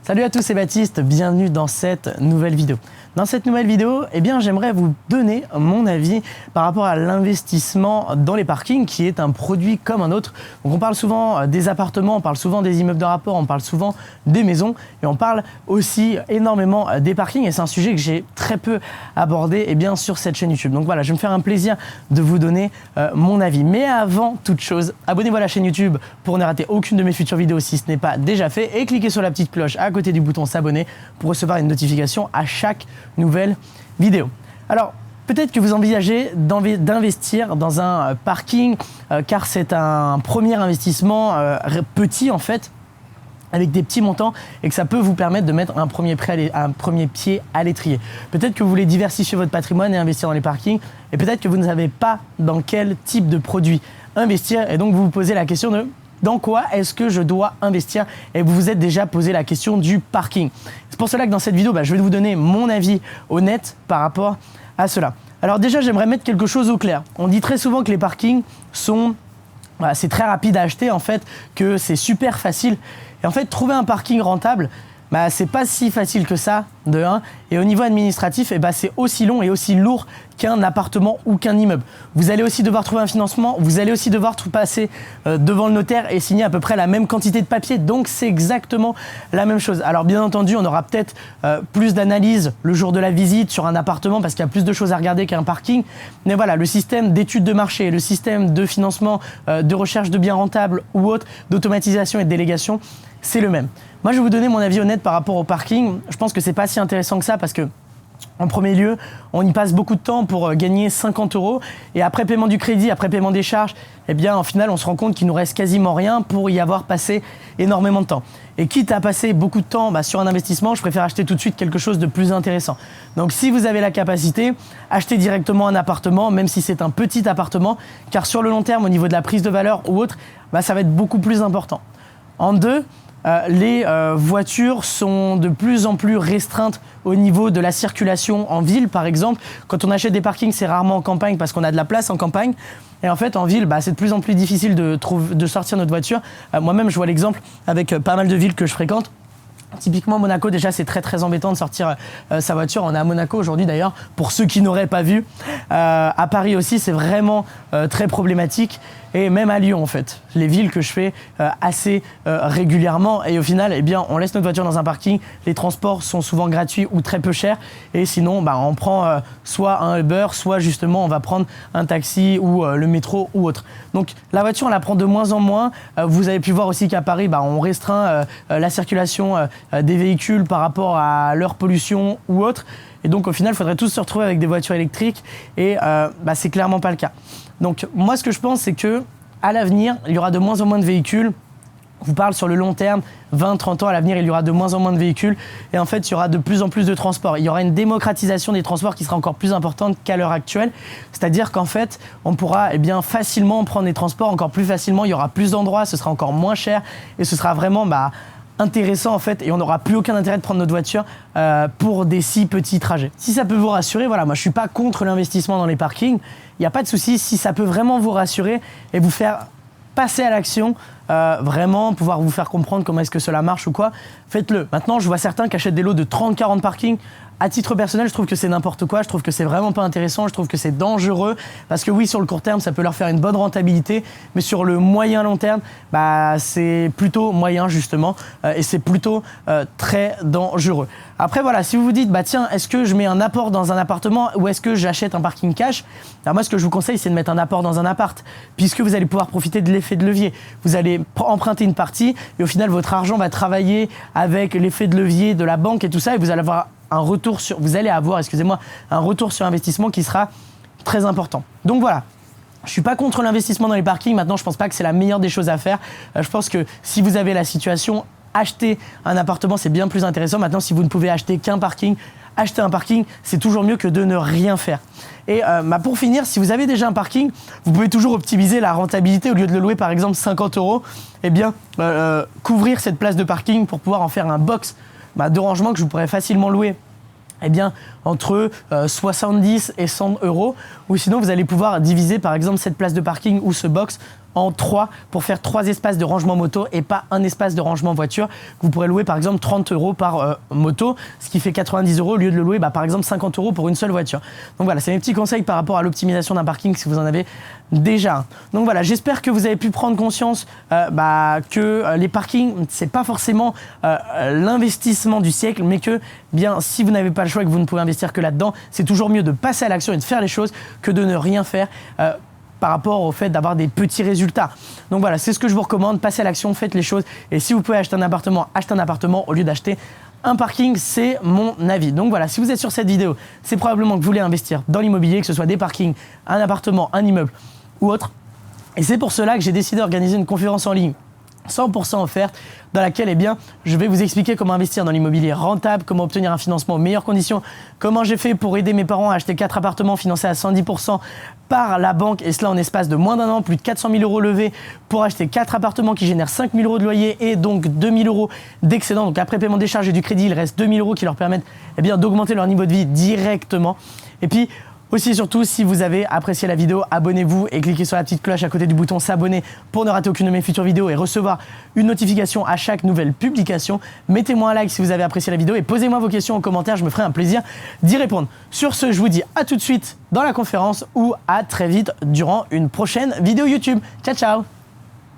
Salut à tous, c'est Baptiste, bienvenue dans cette nouvelle vidéo. Dans cette nouvelle vidéo, j'aimerais vous donner mon avis par rapport à l'investissement dans les parkings qui est un produit comme un autre. Donc on parle souvent des appartements, on parle souvent des immeubles de rapport, on parle souvent des maisons et on parle aussi énormément des parkings et c'est un sujet que j'ai très peu abordé sur cette chaîne YouTube. Donc voilà, je vais me faire un plaisir de vous donner mon avis. Mais avant toute chose, abonnez-vous à la chaîne YouTube pour ne rater aucune de mes futures vidéos si ce n'est pas déjà fait et cliquez sur la petite cloche à côté du bouton s'abonner pour recevoir une notification à chaque nouvelle vidéo. Alors, peut-être que vous envisagez d'investir dans un parking car c'est un premier investissement petit en fait, avec des petits montants et que ça peut vous permettre de mettre un premier pied à l'étrier. Peut-être que vous voulez diversifier votre patrimoine et investir dans les parkings et peut-être que vous ne savez pas dans quel type de produit investir et donc vous vous posez la question de dans quoi est-ce que je dois investir et vous vous êtes déjà posé la question du parking. C'est pour cela que dans cette vidéo, je vais vous donner mon avis honnête par rapport à cela. Alors déjà, j'aimerais mettre quelque chose au clair. On dit très souvent que les parkings sont... c'est très rapide à acheter en fait, que c'est super facile. Et en fait, trouver un parking rentable, c'est pas si facile que ça, de 1. Et au niveau administratif, c'est aussi long et aussi lourd qu'un appartement ou qu'un immeuble. Vous allez aussi devoir trouver un financement, vous allez aussi devoir passer devant le notaire et signer à peu près la même quantité de papier. Donc c'est exactement la même chose. Alors bien entendu, on aura peut-être plus d'analyse le jour de la visite sur un appartement parce qu'il y a plus de choses à regarder qu'un parking. Mais voilà, le système d'études de marché, le système de financement, de recherche de biens rentables ou autre, d'automatisation et de délégation, c'est le même. Moi, je vais vous donner mon avis honnête par rapport au parking. Je pense que c'est pas si intéressant que ça parce que, en premier lieu, on y passe beaucoup de temps pour gagner 50 € et après paiement du crédit, après paiement des charges, en final, on se rend compte qu'il nous reste quasiment rien pour y avoir passé énormément de temps. Et quitte à passer beaucoup de temps sur un investissement, je préfère acheter tout de suite quelque chose de plus intéressant. Donc, si vous avez la capacité, achetez directement un appartement, même si c'est un petit appartement, car sur le long terme, au niveau de la prise de valeur ou autre, ça va être beaucoup plus important. En deux, les voitures sont de plus en plus restreintes au niveau de la circulation en ville, par exemple. Quand on achète des parkings, c'est rarement en campagne parce qu'on a de la place en campagne. Et en fait, en ville, c'est de plus en plus difficile de sortir notre voiture. Moi-même, je vois l'exemple avec pas mal de villes que je fréquente. Typiquement Monaco, déjà c'est très embêtant de sortir sa voiture. On est à Monaco aujourd'hui d'ailleurs, pour ceux qui n'auraient pas vu. À Paris aussi, c'est vraiment très problématique. Et même à Lyon en fait, les villes que je fais assez régulièrement. Et au final, on laisse notre voiture dans un parking. Les transports sont souvent gratuits ou très peu chers. Et sinon, on prend soit un Uber, soit justement on va prendre un taxi ou le métro ou autre. Donc la voiture, on la prend de moins en moins. Vous avez pu voir aussi qu'à Paris, on restreint la circulation des véhicules par rapport à leur pollution ou autre. Et donc au final, il faudrait tous se retrouver avec des voitures électriques et c'est clairement pas le cas. Donc moi, ce que je pense, c'est que à l'avenir, il y aura de moins en moins de véhicules. Je vous parle sur le long terme, 20-30 ans à l'avenir, il y aura de moins en moins de véhicules. Et en fait, il y aura de plus en plus de transports. Il y aura une démocratisation des transports qui sera encore plus importante qu'à l'heure actuelle. C'est-à-dire qu'en fait, on pourra facilement prendre des transports encore plus facilement. Il y aura plus d'endroits, ce sera encore moins cher et ce sera vraiment intéressant en fait, et on n'aura plus aucun intérêt de prendre notre voiture pour des si petits trajets. Si ça peut vous rassurer, moi je suis pas contre l'investissement dans les parkings, il n'y a pas de souci. Si ça peut vraiment vous rassurer et vous faire passer à l'action, vraiment pouvoir vous faire comprendre comment est-ce que cela marche ou quoi, faites-le. Maintenant, je vois certains qui achètent des lots de 30-40 parkings. À titre personnel, je trouve que c'est n'importe quoi, je trouve que c'est vraiment pas intéressant, je trouve que c'est dangereux parce que oui, sur le court terme, ça peut leur faire une bonne rentabilité, mais sur le moyen long terme, c'est plutôt moyen justement et c'est plutôt très dangereux. Après voilà, si vous vous dites tiens, est-ce que je mets un apport dans un appartement ou est-ce que j'achète un parking cash? Alors moi, ce que je vous conseille, c'est de mettre un apport dans un appart puisque vous allez pouvoir profiter de l'effet de levier. Vous allez emprunter une partie et au final, votre argent va travailler avec l'effet de levier de la banque et tout ça et vous allez avoir un retour sur investissement qui sera très important. Donc voilà, je suis pas contre l'investissement dans les parkings. Maintenant, je pense pas que c'est la meilleure des choses à faire. Je pense que si vous avez la situation, acheter un appartement, c'est bien plus intéressant. Maintenant, si vous ne pouvez acheter qu'un parking, acheter un parking, c'est toujours mieux que de ne rien faire. Et pour finir, si vous avez déjà un parking, vous pouvez toujours optimiser la rentabilité. Au lieu de le louer par exemple 50 €, couvrir cette place de parking pour pouvoir en faire un box de rangement que je pourrais facilement louer entre 70 et 100 €. Ou sinon, vous allez pouvoir diviser par exemple cette place de parking ou ce box en 3 pour faire 3 espaces de rangement moto et pas un espace de rangement voiture. Vous pourrez louer par exemple 30 € par moto, ce qui fait 90 € au lieu de le louer par exemple 50 € pour une seule voiture. Donc voilà, c'est mes petits conseils par rapport à l'optimisation d'un parking si vous en avez déjà un. Donc voilà, j'espère que vous avez pu prendre conscience que les parkings, c'est pas forcément l'investissement du siècle, mais que bien si vous n'avez pas le choix et que vous ne pouvez investir que là-dedans, c'est toujours mieux de passer à l'action et de faire les choses que de ne rien faire. Par rapport au fait d'avoir des petits résultats. Donc voilà, c'est ce que je vous recommande, passez à l'action, faites les choses. Et si vous pouvez acheter un appartement, achetez un appartement au lieu d'acheter un parking, c'est mon avis. Donc voilà, si vous êtes sur cette vidéo, c'est probablement que vous voulez investir dans l'immobilier, que ce soit des parkings, un appartement, un immeuble ou autre. Et c'est pour cela que j'ai décidé d'organiser une conférence en ligne 100% offerte dans laquelle je vais vous expliquer comment investir dans l'immobilier rentable, comment obtenir un financement aux meilleures conditions, comment j'ai fait pour aider mes parents à acheter 4 appartements financés à 110% par la banque et cela en espace de moins d'un an, plus de 400 000 € levés pour acheter 4 appartements qui génèrent 5 000 € de loyer et donc 2 000 € d'excédent. Donc après paiement des charges et du crédit, il reste 2 000 € qui leur permettent d'augmenter leur niveau de vie directement. Et puis aussi et surtout, si vous avez apprécié la vidéo, abonnez-vous et cliquez sur la petite cloche à côté du bouton s'abonner pour ne rater aucune de mes futures vidéos et recevoir une notification à chaque nouvelle publication. Mettez-moi un like si vous avez apprécié la vidéo et posez-moi vos questions en commentaire, je me ferai un plaisir d'y répondre. Sur ce, je vous dis à tout de suite dans la conférence ou à très vite durant une prochaine vidéo YouTube. Ciao, ciao!